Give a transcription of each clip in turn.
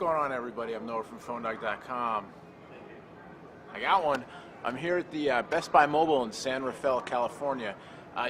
going on, everybody? I'm Noah from PhoneDog.com. I got one. I'm here at the Best Buy Mobile in San Rafael, California.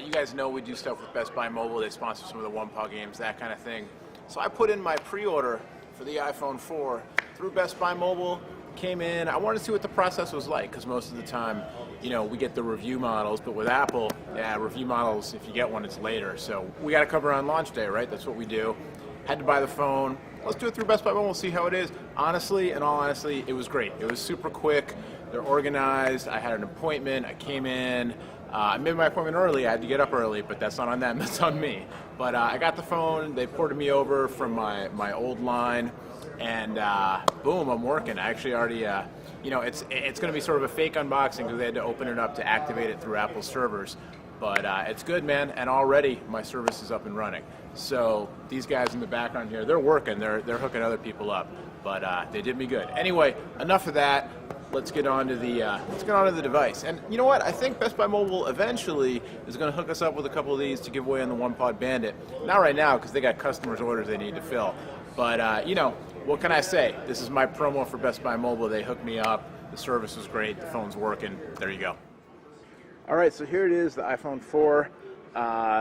You guys know we do stuff with Best Buy Mobile. They sponsor some of the one-paw games, that kind of thing. So I put in my pre-order for the iPhone 4 through Best Buy Mobile. Came in. I wanted to see what the process was like, because most of the time, you know, we get the review models, but with Apple, yeah, review models, if you get one, it's later. So we got to cover on launch day, right? That's what we do. Had to buy the phone. Let's do it through Best Buy Mobile, see how it is. Honestly, in all honesty, it was great. It was super quick. They're organized. I had an appointment. I came in. I made my appointment early. I had to get up early, but that's not on them. That's on me. But I got the phone. They ported me over from my old line. And boom, I'm working. I actually already, you know, it's going to be sort of a fake unboxing because they had to open it up to activate it through Apple servers. But it's good, man, and already my service is up and running. So these guys in the background here, they're working. They're hooking other people up. But they did me good. Anyway, enough of that. Let's get on to the device. And you know what? I think Best Buy Mobile eventually is going to hook us up with a couple of these to give away on the One-Pod Bandit. Not right now because they got customers' orders they need to fill. But you know, what can I say? This is my promo for Best Buy Mobile. They hooked me up. The service was great. The phone's working. There you go. All right, so here it is, the iPhone 4.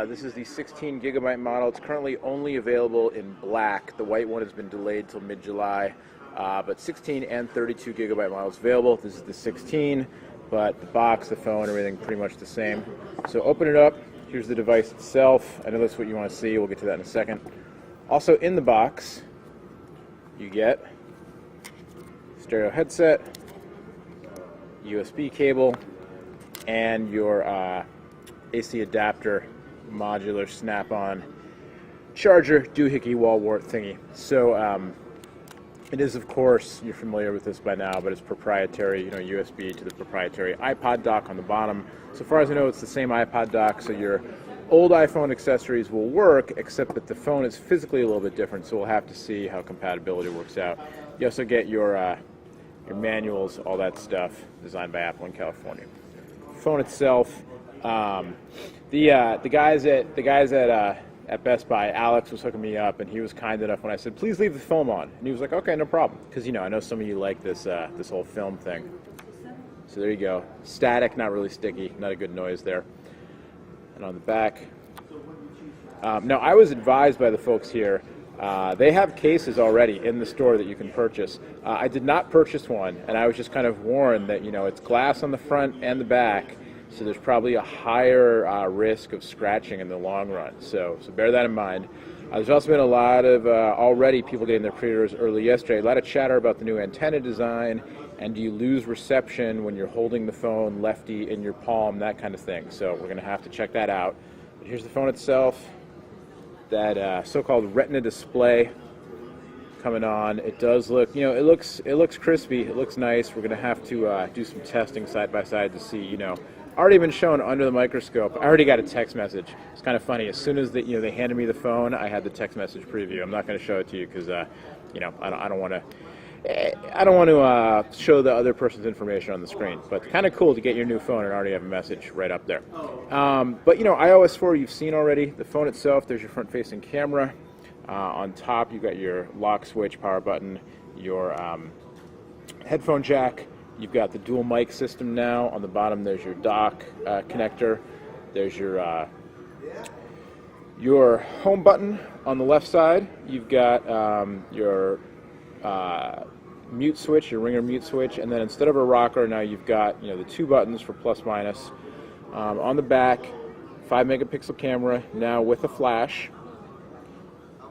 This is the 16 gigabyte model. It's currently only available in black. The white one has been delayed till mid-July. But 16 and 32 gigabyte models available. This is the 16, but the box, the phone, everything pretty much the same. So open it up. Here's the device itself. I know that's what you want to see. We'll get to that in a second. Also in the box, you get stereo headset, USB cable, and your AC adapter, modular snap-on charger, doohickey wall wart thingy. So it is, of course, you're familiar with this by now, but it's proprietary, you know, USB to the proprietary iPod dock on the bottom. So far as I know, it's the same iPod dock, so your old iPhone accessories will work, except that the phone is physically a little bit different, so we'll have to see how compatibility works out. You also get your manuals, all that stuff, designed by Apple in California. Phone itself, the guys at Best Buy, Alex was hooking me up, and he was kind enough when I said, please leave the film on. And he was like, okay, no problem. Because, you know, I know some of you like this this whole film thing. So there you go. Static, not really sticky, not a good noise there. And on the back. Now, I was advised by the folks here, they have cases already in the store that you can purchase. I did not purchase one, and I was just kind of warned that, you know, it's glass on the front and the back. So there's probably a higher risk of scratching in the long run. So bear that in mind. There's also been a lot of already people getting their pre-orders early yesterday. A lot of chatter about the new antenna design, and do you lose reception when you're holding the phone lefty in your palm, that kind of thing. So we're going to have to check that out. But here's the phone itself. That so-called Retina display coming on. It does look, you know, it looks crispy. It looks nice. We're going to have to do some testing side by side to see, you know. Already been shown under the microscope. I already got a text message. It's kind of funny. As soon as they handed me the phone, I had the text message preview. I'm not going to show it to you because, you know, I don't want to show the other person's information on the screen. But kind of cool to get your new phone and already have a message right up there. But you know, iOS 4 you've seen already. The phone itself, there's your front-facing camera. On top, you've got your lock switch, power button, your headphone jack. You've got the dual mic system now. On the bottom, there's your dock connector. There's your home button on the left side. You've got your mute switch, your ringer mute switch, and then instead of a rocker, now you've got, you know, the two buttons for plus minus. On the back, 5-megapixel camera now with a flash.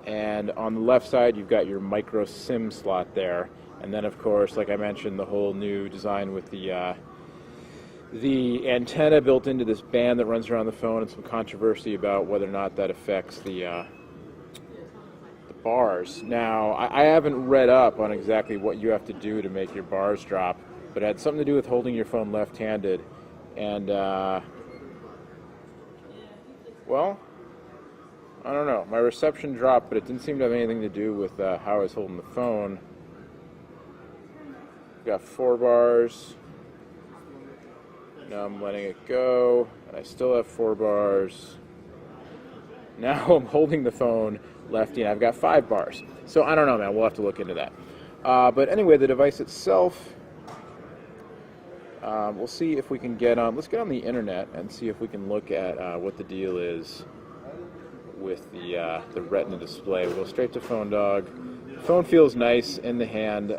And on the left side, you've got your micro SIM slot there. And then, of course, like I mentioned, the whole new design with the antenna built into this band that runs around the phone, and some controversy about whether or not that affects the bars. Now, I haven't read up on exactly what you have to do to make your bars drop, but it had something to do with holding your phone left-handed. And, well, I don't know. My reception dropped, but it didn't seem to have anything to do with how I was holding the phone. Got 4 bars. Now I'm letting it go, and I still have 4 bars. Now I'm holding the phone lefty, and I've got 5 bars. So I don't know, man. We'll have to look into that. But anyway, the device itself, we'll see if we can get on. Let's get on the internet and see if we can look at what the deal is with the Retina display. We'll go straight to Phone Dog. The phone feels nice in the hand.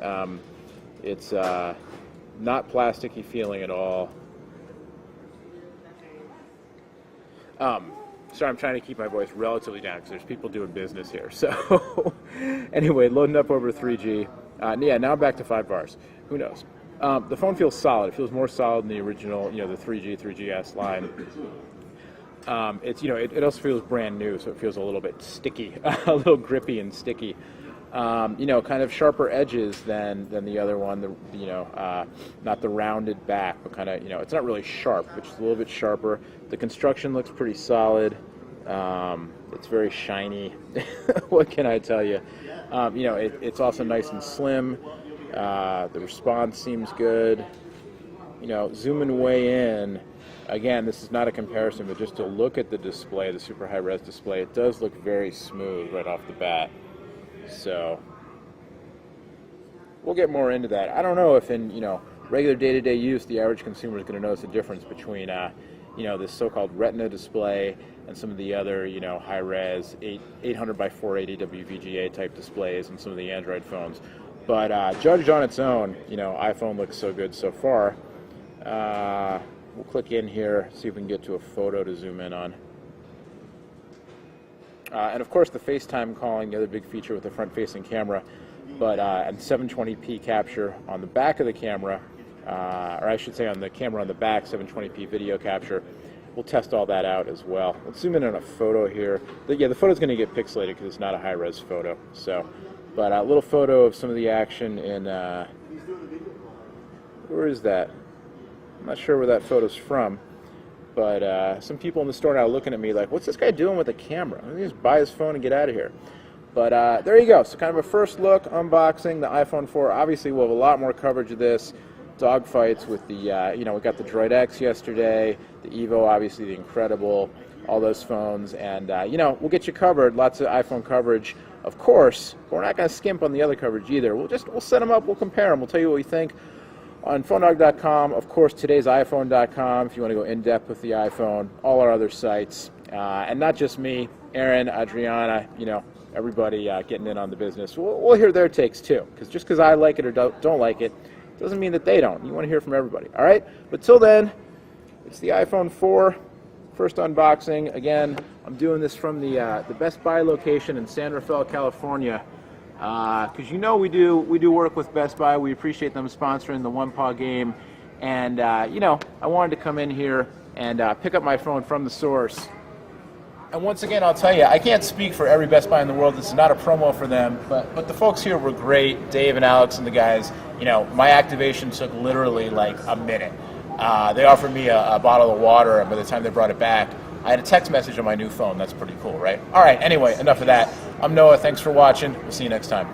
It's not plasticky feeling at all. Sorry, I'm trying to keep my voice relatively down because there's people doing business here. So anyway, loading up over 3G. Yeah, now back to 5 bars. Who knows? The phone feels solid. It feels more solid than the original, the 3G, 3GS line. It's it also feels brand new, so it feels a little bit sticky, a little grippy and sticky. Kind of sharper edges than the other one. Not the rounded back, but kind of it's not really sharp, but just a little bit sharper. The construction looks pretty solid. It's very shiny. What can I tell you? It's also nice and slim. The response seems good. Zooming way in. Again, this is not a comparison, but just to look at the display, the super high-res display, it does look very smooth right off the bat. So we'll get more into that. I don't know if in regular day-to-day use, the average consumer is going to notice a difference between this so-called Retina display and some of the other high-res 800 by 480 WVGA type displays and some of the Android phones. But judged on its own, iPhone looks so good so far. We'll click in here, see if we can get to a photo to zoom in on. And of course the FaceTime calling, the other big feature with the front-facing camera, but and 720p capture on the back of the camera, or I should say on the camera on the back, 720p video capture. We'll test all that out as well. Let's zoom in on a photo here. The photo's going to get pixelated because it's not a high-res photo. So, but a little photo of some of the action in, where is that? I'm not sure where that photo's from. But some people in the store now are looking at me like, what's this guy doing with a camera? Let me just buy his phone and get out of here. But there you go. So kind of a first look, unboxing the iPhone 4. Obviously, we'll have a lot more coverage of this. Dogfights with the, we got the Droid X yesterday, the Evo, obviously the Incredible, all those phones. And, we'll get you covered, lots of iPhone coverage, of course. But we're not going to skimp on the other coverage either. We'll set them up, we'll compare them, we'll tell you what we think. On PhoneDog.com, of course, today's iPhone.com, if you want to go in-depth with the iPhone, all our other sites, and not just me, Aaron, Adriana, everybody getting in on the business. We'll hear their takes too, because just because I like it or don't like it, doesn't mean that they don't. You want to hear from everybody, all right? But till then, it's the iPhone 4, first unboxing. Again, I'm doing this from the Best Buy location in San Rafael, California. Because we do work with Best Buy. We appreciate them sponsoring the One Paw game, and I wanted to come in here and pick up my phone from the source. And once again, I'll tell you, I can't speak for every Best Buy in the world. This is not a promo for them, but the folks here were great. Dave and Alex and the guys. My activation took literally like a minute. They offered me a bottle of water, and by the time they brought it back, I had a text message on my new phone. That's pretty cool, right? All right, anyway, enough of that. I'm Noah. Thanks for watching. We'll see you next time.